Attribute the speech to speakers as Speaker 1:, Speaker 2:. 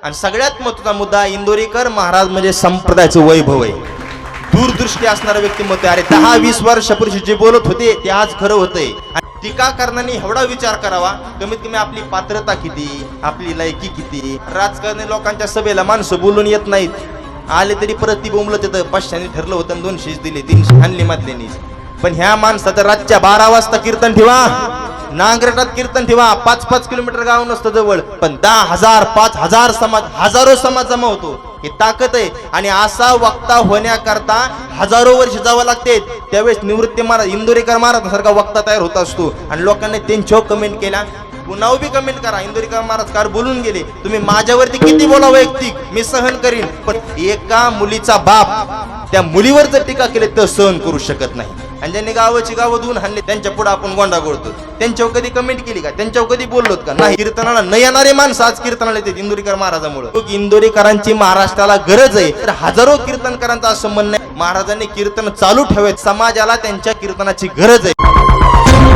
Speaker 1: आणि सगळ्यात महत्त्वाचा मुद्दा, इंदोरीकर महाराज म्हणजे संप्रदायाचं वैभव आहे, दूरदृष्टी असणारं व्यक्तिमत्व आहे. अरे 10-20 वर्षापूर्वी जे बोलत होते ते आज खरं होतंय. टीका करणाऱ्यांनी एवढा विचार करावा, कमीत कमी आपली पात्रता किती, आपली लायकी किती. राजकारणी लोकांच्या सभेला माणसं बोलून येत नाहीत, आले तरी परत ती बोंबलत येतं. 500 ठरलं होतं, 200 दिले, 300 आणले मधल्यानीच. पण ह्या माणसाचं रातच्या 12 वाजता कीर्तन ठेवा, नांगरटात कीर्तन ठेवा, 5-5 किलोमीटर गाव नसतं जवळ, पण 10,000 5,000 समाज, हजारो समाज जमा होतो. ही ताकद आहे. आणि असा वक्ता होण्याकरता हजारो वर्ष जावं लागते. त्यावेळेस निवृत्ती महाराज, इंदोरीकर महाराज सारखा वक्ता तयार होत असतो. आणि लोकांनी त्यांच्यावर कमेंट केला, पुन्हा बी कमेंट करा, इंदोरीकर महाराज कार बोलून गेले, तुम्ही माझ्यावरती किती बोला वैयक्तिक, मी सहन करीन, पण एका मुलीचा बाप त्या मुलीवर जर टीका केली तर सहन करू शकत नाही. आणि ज्यांनी गावाची गावं धुवून हाणले त्यांच्या पुढे आपण गोंडा गोळतो. त्यांच्यावर कधी कमेंट केली का, त्यांच्यावर कधी बोललोत का? नाही. कीर्तनाला न येणारे माणसं आज कीर्तनाला येतात इंदोरीकर महाराजांमुळे. इंदोरीकरांची महाराष्ट्राला गरज आहे. तर हजारो कीर्तनकारांचा असं म्हणणं आहे, महाराजांनी कीर्तन चालू ठेवायत, समाजाला त्यांच्या कीर्तनाची गरज आहे.